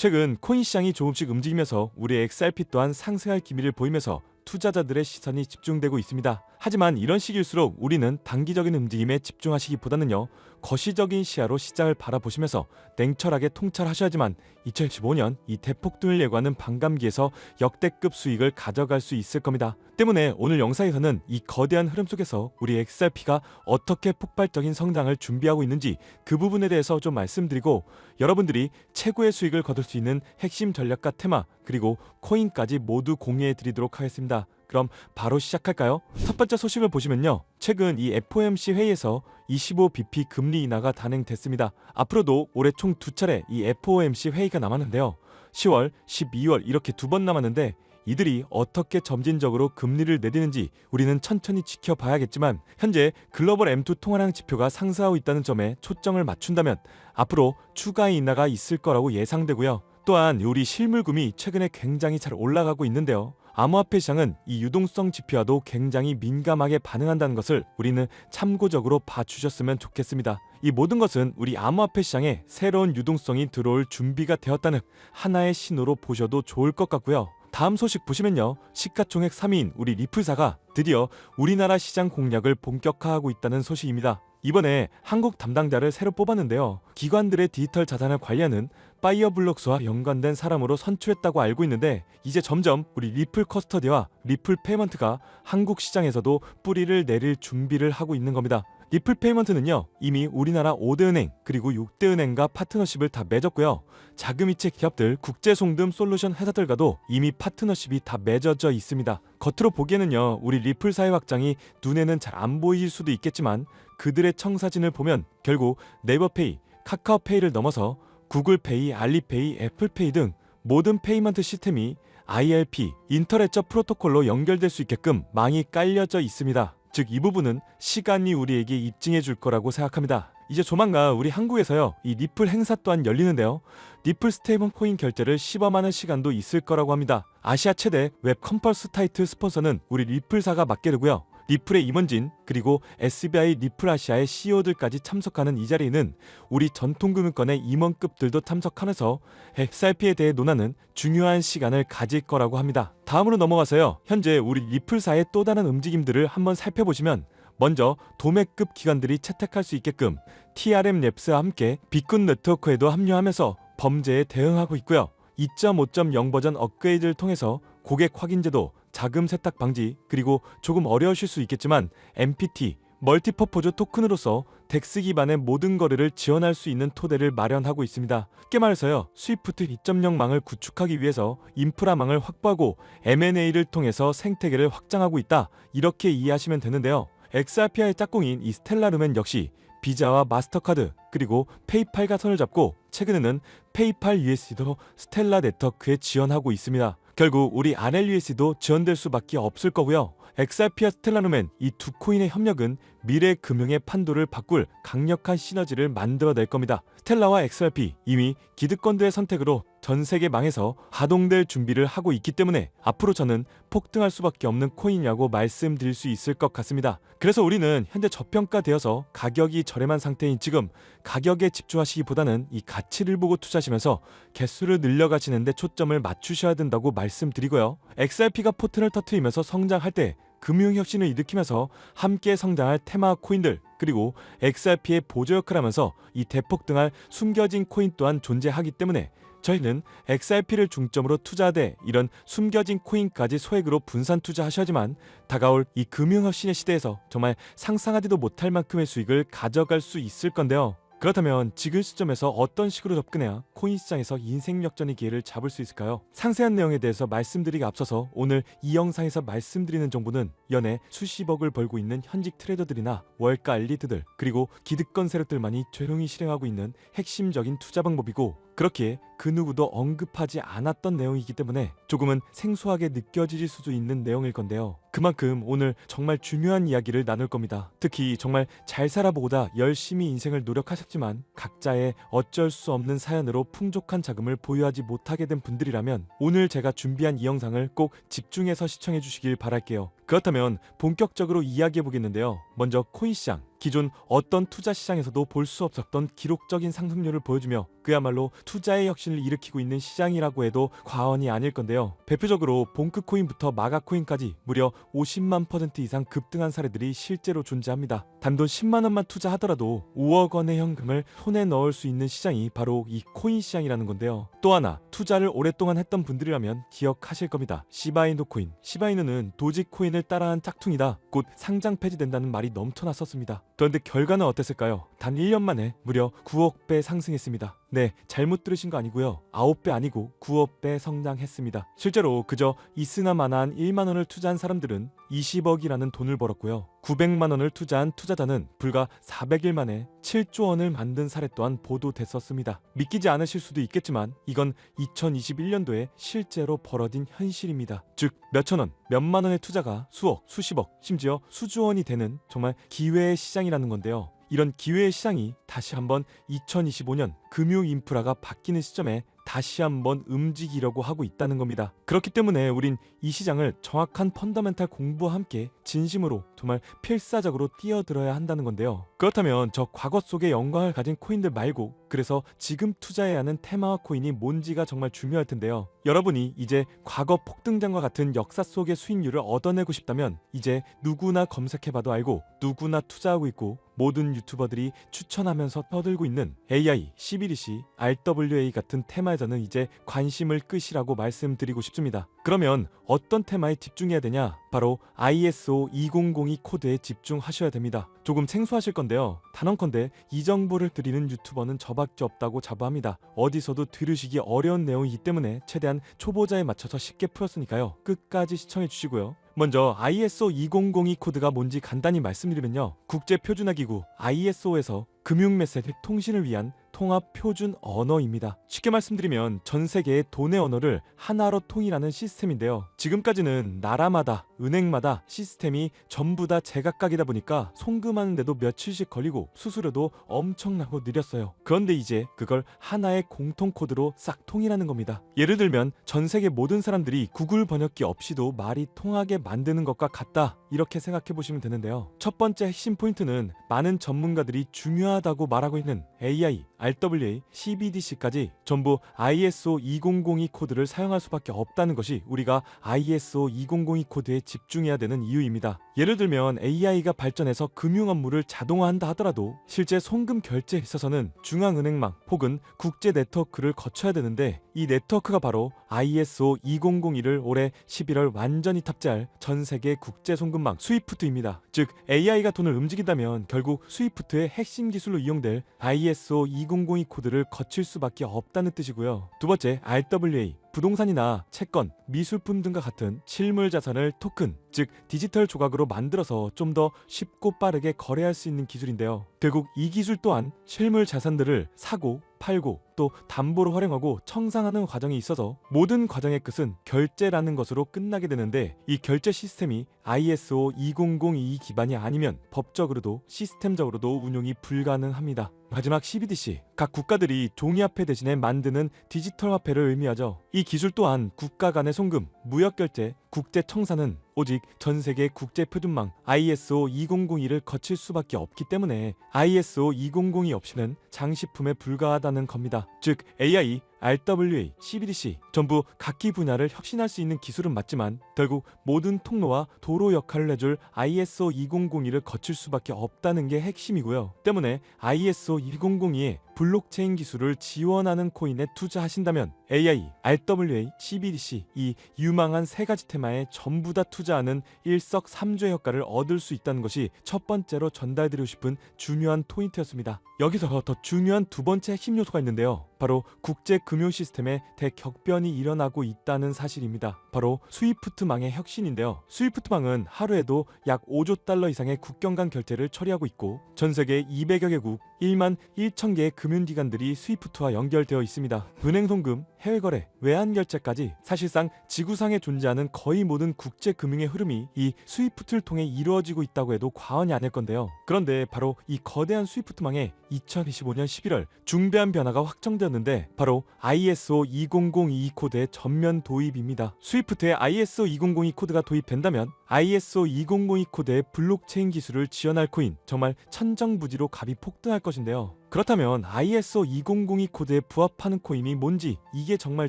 최근 코인 시장이 조금씩 움직이면서 우리 XRP 또한 상승할 기미를 보이면서 투자자들의 시선이 집중되고 있습니다. 하지만 이런 시기일수록 우리는 단기적인 움직임에 집중하시기보다는요, 거시적인 시야로 시장을 바라보시면서 냉철하게 통찰하셔야지만 2015년 이 대폭등을 예고하는 반감기에서 역대급 수익을 가져갈 수 있을 겁니다. 때문에 오늘 영상에서는 이 거대한 흐름 속에서 우리 XRP가 어떻게 폭발적인 성장을 준비하고 있는지 그 부분에 대해서 좀 말씀드리고, 여러분들이 최고의 수익을 거둘 수 있는 핵심 전략과 테마, 그리고 코인까지 모두 공유해 드리도록 하겠습니다. 그럼 바로 시작할까요? 첫 번째 소식을 보시면요, 최근 이 FOMC 회의에서 25bp 금리 인하가 단행됐습니다. 앞으로도 올해 총 2차례 이 FOMC 회의가 남았는데요, 10월, 12월 이렇게 2번 남았는데 이들이 어떻게 점진적으로 금리를 내리는지 우리는 천천히 지켜봐야겠지만, 현재 글로벌 M2 통화량 지표가 상승하고 있다는 점에 초점을 맞춘다면 앞으로 추가 인하가 있을 거라고 예상되고요. 또한 우리 실물금이 최근에 굉장히 잘 올라가고 있는데요, 암호화폐 시장은 이 유동성 지표와도 굉장히 민감하게 반응한다는 것을 우리는 참고적으로 봐주셨으면 좋겠습니다. 이 모든 것은 우리 암호화폐 시장에 새로운 유동성이 들어올 준비가 되었다는 하나의 신호로 보셔도 좋을 것 같고요. 다음 소식 보시면요, 시가총액 3위인 우리 리플사가 드디어 우리나라 시장 공략을 본격화하고 있다는 소식입니다. 이번에 한국 담당자를 새로 뽑았는데요, 기관들의 디지털 자산을 관리하는 파이어블록스와 연관된 사람으로 선출했다고 알고 있는데, 이제 점점 우리 리플 커스터디와 리플 페이먼트가 한국 시장에서도 뿌리를 내릴 준비를 하고 있는 겁니다. 리플 페이먼트는요, 이미 우리나라 5대 은행 그리고 6대 은행과 파트너십을 다 맺었고요, 자금이체 기업들, 국제송금 솔루션 회사들과도 이미 파트너십이 다 맺어져 있습니다. 겉으로 보기에는요, 우리 리플사의 확장이 눈에는 잘 안 보일 수도 있겠지만 그들의 청사진을 보면 결국 네이버페이, 카카오페이를 넘어서 구글페이, 알리페이, 애플페이 등 모든 페이먼트 시스템이 IRP, 인터레저 프로토콜로 연결될 수 있게끔 많이 깔려져 있습니다. 즉 이 부분은 시간이 우리에게 입증해 줄 거라고 생각합니다. 이제 조만간 우리 한국에서요, 이 리플 행사 또한 열리는데요, 리플 스테이블 코인 결제를 시범하는 시간도 있을 거라고 합니다. 아시아 최대 웹 컴퍼스 타이틀 스폰서는 우리 리플사가 맡게 되고요, 리플의 임원진 그리고 SBI 리플 아시아의 CEO들까지 참석하는 이 자리에는 우리 전통금융권의 임원급들도 참석하면서 XRP에 대해 논하는 중요한 시간을 가질 거라고 합니다. 다음으로 넘어가서요, 현재 우리 리플사의 또 다른 움직임들을 한번 살펴보시면, 먼저 도매급 기관들이 채택할 수 있게끔 TRM 랩스와 함께 비콘 네트워크에도 합류하면서 범죄에 대응하고 있고요, 2.5.0 버전 업그레이드를 통해서 고객 확인제도, 자금 세탁 방지, 그리고 조금 어려우실 수 있겠지만 MPT, 멀티퍼포즈 토큰으로서 덱스 기반의 모든 거래를 지원할 수 있는 토대를 마련하고 있습니다. 쉽게 말해서요, 스위프트 2.0망을 구축하기 위해서 인프라망을 확보하고 M&A를 통해서 생태계를 확장하고 있다, 이렇게 이해하시면 되는데요, XRP의 짝꿍인 이 스텔라루멘 역시 비자와 마스터카드 그리고 페이팔과 손을 잡고 최근에는 페이팔 USD도 스텔라 네트워크에 지원하고 있습니다. 결국 우리 RLUSD도 지원될 수밖에 없을 거고요, XRP와 스텔라루멘 이 두 코인의 협력은 미래 금융의 판도를 바꿀 강력한 시너지를 만들어낼 겁니다. 스텔라와 XRP 이미 기득권들의 선택으로 전 세계망에서 하동될 준비를 하고 있기 때문에 앞으로 저는 폭등할 수밖에 없는 코인이라고 말씀드릴 수 있을 것 같습니다. 그래서 우리는 현재 저평가되어서 가격이 저렴한 상태인 지금 가격에 집중하시기보다는 이 가치를 보고 투자하시면서 개수를 늘려가시는 데 초점을 맞추셔야 된다고 말씀드리고요, XRP가 포텐을 터트리면서 성장할 때 금융혁신을 일으키면서 함께 성장할 테마 코인들, 그리고 XRP의 보조 역할을 하면서 이 대폭등할 숨겨진 코인 또한 존재하기 때문에 저희는 XRP를 중점으로 투자하되 이런 숨겨진 코인까지 소액으로 분산 투자하셔야지만 다가올 이 금융혁신의 시대에서 정말 상상하지도 못할 만큼의 수익을 가져갈 수 있을 건데요. 그렇다면 지금 시점에서 어떤 식으로 접근해야 코인 시장에서 인생 역전의 기회를 잡을 수 있을까요? 상세한 내용에 대해서 말씀드리기 앞서서 오늘 이 영상에서 말씀드리는 정보는 연애 수십억을 벌고 있는 현직 트레이더들이나 월가 엘리트들 그리고 기득권 세력들만이 조용히 실행하고 있는 핵심적인 투자 방법이고, 그렇게 그 누구도 언급하지 않았던 내용이기 때문에 조금은 생소하게 느껴질 수도 있는 내용일 건데요. 그만큼 오늘 정말 중요한 이야기를 나눌 겁니다. 특히 정말 잘 살아보고다 열심히 인생을 노력하셨지만 각자의 어쩔 수 없는 사연으로 풍족한 자금을 보유하지 못하게 된 분들이라면 오늘 제가 준비한 이 영상을 꼭 집중해서 시청해 주시길 바랄게요. 그렇다면 본격적으로 이야기해 보겠는데요. 먼저 코인 시장. 기존 어떤 투자 시장에서도 볼 수 없었던 기록적인 상승률을 보여주며 그야말로 투자의 혁신을 일으키고 있는 시장이라고 해도 과언이 아닐 건데요. 대표적으로 봉크코인부터 마가코인까지 무려 50만 % 이상 급등한 사례들이 실제로 존재합니다. 단돈 10만 원만 투자하더라도 5억 원의 현금을 손에 넣을 수 있는 시장이 바로 이 코인 시장이라는 건데요. 또 하나 투자를 오랫동안 했던 분들이라면 기억하실 겁니다. 시바이누 코인. 시바이누는 도지코인을 따라한 짝퉁이다. 곧 상장 폐지된다는 말이 넘쳐났었습니다. 그런데 결과는 어땠을까요? 단 1년 만에 무려 9억 배 상승했습니다. 네, 잘못 들으신 거 아니고요. 9배 아니고 9억 배 성장했습니다. 실제로 그저 이스나마나한 1만 원을 투자한 사람들은 20억이라는 돈을 벌었고요. 900만 원을 투자한 투자자는 불과 400일 만에 7조 원을 만든 사례 또한 보도됐었습니다. 믿기지 않으실 수도 있겠지만 이건 2021년도에 실제로 벌어진 현실입니다. 즉 몇천 원, 몇만 원의 투자가 수억, 수십억, 심지어 수조 원이 되는 정말 기회의 시장이라는 건데요. 이런 기회의 시장이 다시 한번 2025년 금융 인프라가 바뀌는 시점에 다시 한번 움직이려고 하고 있다는 겁니다. 그렇기 때문에 우린 이 시장을 정확한 펀더멘탈 공부와 함께 진심으로 정말 필사적으로 뛰어들어야 한다는 건데요. 그렇다면 저 과거 속의 영광을 가진 코인들 말고 그래서 지금 투자해야 하는 테마와 코인이 뭔지가 정말 중요할 텐데요. 여러분이 이제 과거 폭등장과 같은 역사 속의 수익률을 얻어내고 싶다면 이제 누구나 검색해봐도 알고 누구나 투자하고 있고 모든 유튜버들이 추천하면서 떠들고 있는 AI, CBDC, RWA 같은 테마에서는 이제 관심을 끄시라고 말씀드리고 싶습니다. 그러면 어떤 테마에 집중해야 되냐? 바로 ISO 2002 코드에 집중하셔야 됩니다. 조금 생소하실 건데요. 단언컨대 이 정보를 드리는 유튜버는 저밖에 없다고 자부합니다. 어디서도 들으시기 어려운 내용이기 때문에 최대한 초보자에 맞춰서 쉽게 풀었으니까요. 끝까지 시청해 주시고요. 먼저 ISO 2002 코드가 뭔지 간단히 말씀드리면요. 국제표준화기구 ISO에서 금융 메시지 통신을 위한 통합 표준 언어입니다. 쉽게 말씀드리면 전 세계의 돈의 언어를 하나로 통일하는 시스템인데요. 지금까지는 나라마다 은행마다 시스템이 전부 다 제각각이다 보니까 송금하는데도 며칠씩 걸리고 수수료도 엄청나고 느렸어요. 그런데 이제 그걸 하나의 공통 코드로 싹 통일하는 겁니다. 예를 들면 전 세계 모든 사람들이 구글 번역기 없이도 말이 통하게 만드는 것과 같다, 이렇게 생각해 보시면 되는데요. 첫 번째 핵심 포인트는 많은 전문가들이 중요하다고 말하고 있는 AI, RWA, CBDC까지 전부 ISO 2002 코드를 사용할 수밖에 없다는 것이 우리가 ISO 2002 코드에 집중해야 되는 이유입니다. 예를 들면 AI가 발전해서 금융 업무를 자동화한다 하더라도 실제 송금 결제에 있어서는 중앙은행망 혹은 국제 네트워크를 거쳐야 되는데 이 네트워크가 바로 ISO 2001을 올해 11월 완전히 탑재할 전 세계 국제 송금망 스위프트입니다. 즉 AI가 돈을 움직인다면 결국 스위프트의 핵심 기술로 이용될 ISO 2002 코드를 거칠 수밖에 없다는 뜻이고요. 두 번째, RWA. 부동산이나 채권, 미술품 등과 같은 실물 자산을 토큰, 즉 디지털 조각으로 만들어서 좀 더 쉽고 빠르게 거래할 수 있는 기술인데요. 결국 이 기술 또한 실물 자산들을 사고 팔고 또 담보로 활용하고 청산하는 과정이 있어서 모든 과정의 끝은 결제라는 것으로 끝나게 되는데 이 결제 시스템이 ISO 2002 기반이 아니면 법적으로도 시스템적으로도 운용이 불가능합니다. 마지막 CBDC. 각 국가들이 종이화폐 대신에 만드는 디지털 화폐를 의미하죠. 이 기술 또한 국가 간의 송금, 무역결제, 국제 청산은 오직 전 세계 국제 표준망 ISO 2002를 거칠 수밖에 없기 때문에 ISO 2002 없이는 장식품에 불과하다는 겁니다. 즉 AI, RWA, CBDC 전부 각기 분야를 혁신할 수 있는 기술은 맞지만 결국 모든 통로와 도로 역할을 해줄 ISO 2002를 거칠 수밖에 없다는 게 핵심이고요. 때문에 ISO 2002에 블록체인 기술을 지원하는 코인에 투자하신다면 AI, RWA, CBDC 이 유망한 세 가지 테마에 전부 다 투자하는 일석삼조의 효과를 얻을 수 있다는 것이 첫 번째로 전달드리고 싶은 중요한 포인트였습니다. 여기서 더 중요한 두 번째 핵심 요소가 있는데요. 바로 국제 금융 시스템에 대격변이 일어나고 있다는 사실입니다. 바로 스위프트망의 혁신인데요. 스위프트망은 하루에도 약 5조 달러 이상의 국경 간 결제를 처리하고 있고 전 세계 200여 개국 1만 1천 개의 금융기관들이 스위프트와 연결되어 있습니다. 은행 송금, 해외 거래, 외환 결제까지 사실상 지구상에 존재하는 거의 모든 국제 금융의 흐름이 이 스위프트를 통해 이루어지고 있다고 해도 과언이 아닐 건데요. 그런데 바로 이 거대한 스위프트망에 2025년 11월 중대한 변화가 확정되었는데 바로 ISO 2002 코드의 전면 도입입니다. 스위프트에 ISO 2002 코드가 도입된다면 ISO 2002 코드의 블록체인 기술을 지원할 코인, 정말 천정부지로 값이 폭등할 것인데요. 그렇다면 ISO 2002 코드에 부합하는 코인이 뭔지, 이게 정말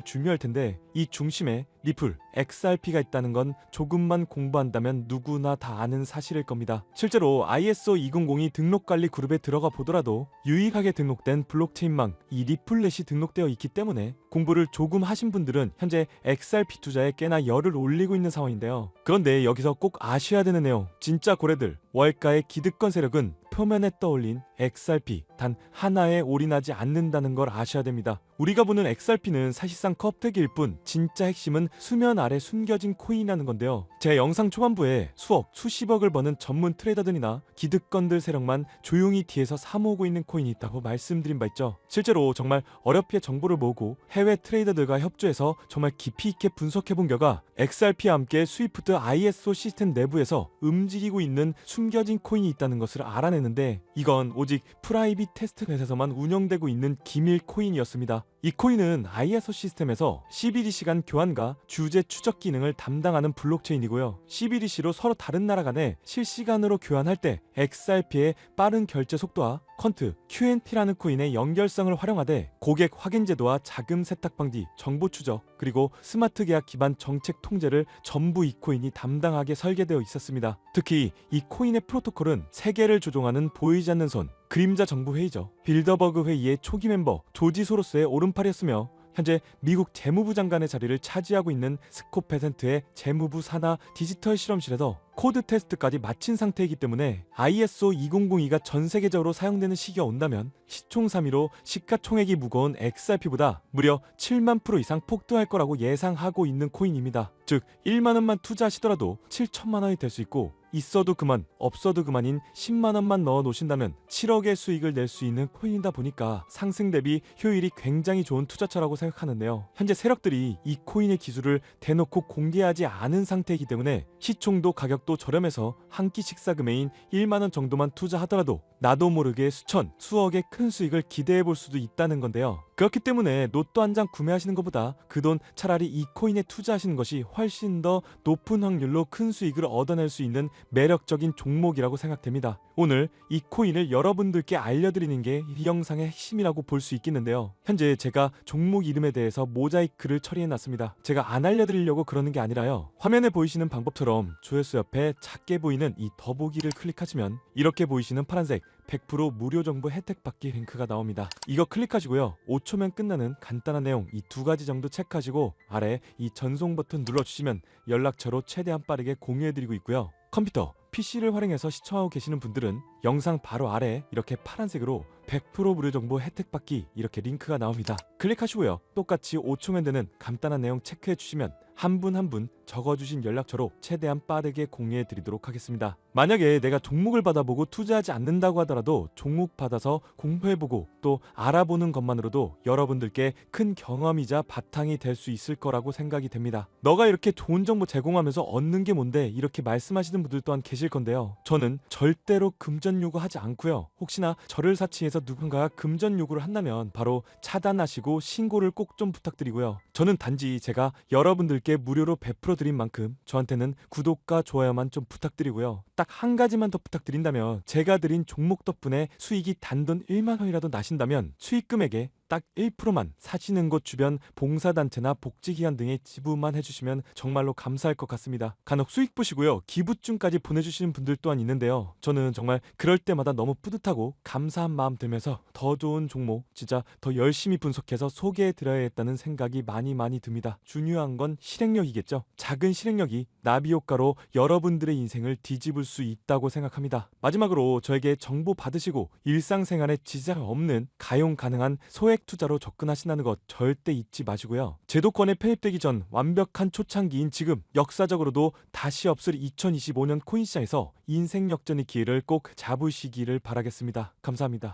중요할 텐데, 이 중심에 리플, XRP가 있다는 건 조금만 공부한다면 누구나 다 아는 사실일 겁니다. 실제로 ISO 2002 등록관리 그룹에 들어가 보더라도 유일하게 등록된 블록체인망, 이 리플렛이 등록되어 있기 때문에 공부를 조금 하신 분들은 현재 XRP 투자에 꽤나 열을 올리고 있는 상황인데요. 그런데 여기서 꼭 아셔야 되는 내용, 진짜 고래들, 월가의 기득권 세력은 표면에 떠올린 XRP 단 하나에 올인하지 않는다는 걸 아셔야 됩니다. 우리가 보는 XRP는 사실상 껍데기일 뿐 진짜 핵심은 수면 아래 숨겨진 코인이라는 건데요. 제 영상 초반부에 수억, 수십억을 버는 전문 트레이더들이나 기득권들 세력만 조용히 뒤에서 사모으고 있는 코인이 있다고 말씀드린 바 있죠. 실제로 정말 어렵게 정보를 모으고 해외 트레이더들과 협조해서 정말 깊이 있게 분석해본 결과 XRP와 함께 스위프트 ISO 시스템 내부에서 움직이고 있는 숨겨진 코인이 있다는 것을 알아내는데, 이건 오직 프라이빗 테스트넷에서만 운영되고 있는 기밀 코인이었습니다. 이 코인은 ISO 시스템에서 CBDC 간 교환과 주제 추적 기능을 담당하는 블록체인이고요. CBDC로 서로 다른 나라 간에 실시간으로 교환할 때 XRP의 빠른 결제 속도와 퀀트, QNT라는 코인의 연결성을 활용하되 고객 확인 제도와 자금 세탁 방지, 정보 추적, 그리고 스마트 계약 기반 정책 통제를 전부 이 코인이 담당하게 설계되어 있었습니다. 특히 이 코인의 프로토콜은 세계를 조종하는 보이지 않는 손, 그림자 정부 회의죠. 빌더버그 회의의 초기 멤버 조지 소로스의 오른팔이었으며 현재 미국 재무부 장관의 자리를 차지하고 있는 스콧 베센트의 재무부 산하 디지털 실험실에서 코드 테스트까지 마친 상태이기 때문에 ISO 2002가 전 세계적으로 사용되는 시기가 온다면 시총삼위로 시가총액이 무거운 XRP보다 무려 7만 프로 이상 폭등할 거라고 예상하고 있는 코인입니다. 즉 1만 원만 투자하시더라도 7천만 원이 될 수 있고, 있어도 그만, 없어도 그만인 10만 원만 넣어 놓으신다면 7억의 수익을 낼 수 있는 코인이다 보니까 상승 대비 효율이 굉장히 좋은 투자처라고 생각하는데요. 현재 세력들이 이 코인의 기술을 대놓고 공개하지 않은 상태이기 때문에 시총도 가격도 저렴해서 한 끼 식사 금액인 1만 원 정도만 투자하더라도 나도 모르게 수천, 수억의 큰 수익을 기대해 볼 수도 있다는 건데요. 그렇기 때문에 로또 한 장 구매하시는 것보다 그 돈 차라리 이 코인에 투자하시는 것이 훨씬 더 높은 확률로 큰 수익을 얻어낼 수 있는 매력적인 종목이라고 생각됩니다. 오늘 이 코인을 여러분들께 알려드리는 게 이 영상의 핵심이라고 볼 수 있겠는데요. 현재 제가 종목 이름에 대해서 모자이크를 처리해놨습니다. 제가 안 알려드리려고 그러는 게 아니라요. 화면에 보이시는 방법처럼 조회수 옆에 작게 보이는 이 더보기를 클릭하시면 이렇게 보이시는 파란색 100% 무료 정보 혜택 받기 링크가 나옵니다. 이거 클릭하시고요. 5초면 끝나는 간단한 내용 이 두 가지 정도 체크하시고 아래 이 전송 버튼 눌러주시면 연락처로 최대한 빠르게 공유해드리고 있고요. 컴퓨터, PC를 활용해서 시청하고 계시는 분들은 영상 바로 아래 이렇게 파란색으로 100% 무료 정보 혜택 받기 이렇게 링크가 나옵니다. 클릭하시고요. 똑같이 5초면 되는 간단한 내용 체크해 주시면 한 분 한 분 적어주신 연락처로 최대한 빠르게 공유해 드리도록 하겠습니다. 만약에 내가 종목을 받아보고 투자하지 않는다고 하더라도 종목 받아서 공부해보고 또 알아보는 것만으로도 여러분들께 큰 경험이자 바탕이 될 수 있을 거라고 생각이 됩니다. 너가 이렇게 좋은 정보 제공하면서 얻는 게 뭔데 이렇게 말씀하시는 분들 또한 계실 건데요. 저는 절대로 금전 요구하지 않고요. 혹시나 저를 사칭해서 누군가가 금전 요구를 한다면 바로 차단하시고 신고를 꼭 좀 부탁드리고요. 저는 단지 제가 여러분들께 무료로 베풀어 드린 만큼 저한테는 구독과 좋아요만 좀 부탁드리고요. 딱 한 가지만 더 부탁드린다면 제가 드린 종목 덕분에 수익이 단돈 1만 원이라도 나신다면 수익 금액의 딱 1%만 사시는 곳 주변 봉사단체나 복지기관 등에 지불만 해주시면 정말로 감사할 것 같습니다. 간혹 수익 보시고요. 기부증까지 보내주시는 분들 또한 있는데요. 저는 정말 그럴 때마다 너무 뿌듯하고 감사한 마음 들면서 더 좋은 종목 진짜 더 열심히 분석해서 소개해드려야겠다는 생각이 많이 듭니다. 중요한 건 실행력이겠죠. 작은 실행력이 나비효과로 여러분들의 인생을 뒤집을 수 있다고 생각합니다. 마지막으로 저에게 정보 받으시고 일상생활에 지장 없는 가용 가능한 소액 투자로 접근하신다는 것 절대 잊지 마시고요. 제도권에 편입되기 전 완벽한 초창기인 지금 역사적으로도 다시 없을 2025년 코인 시장에서 인생 역전의 기회를 꼭 잡으시기를 바라겠습니다. 감사합니다.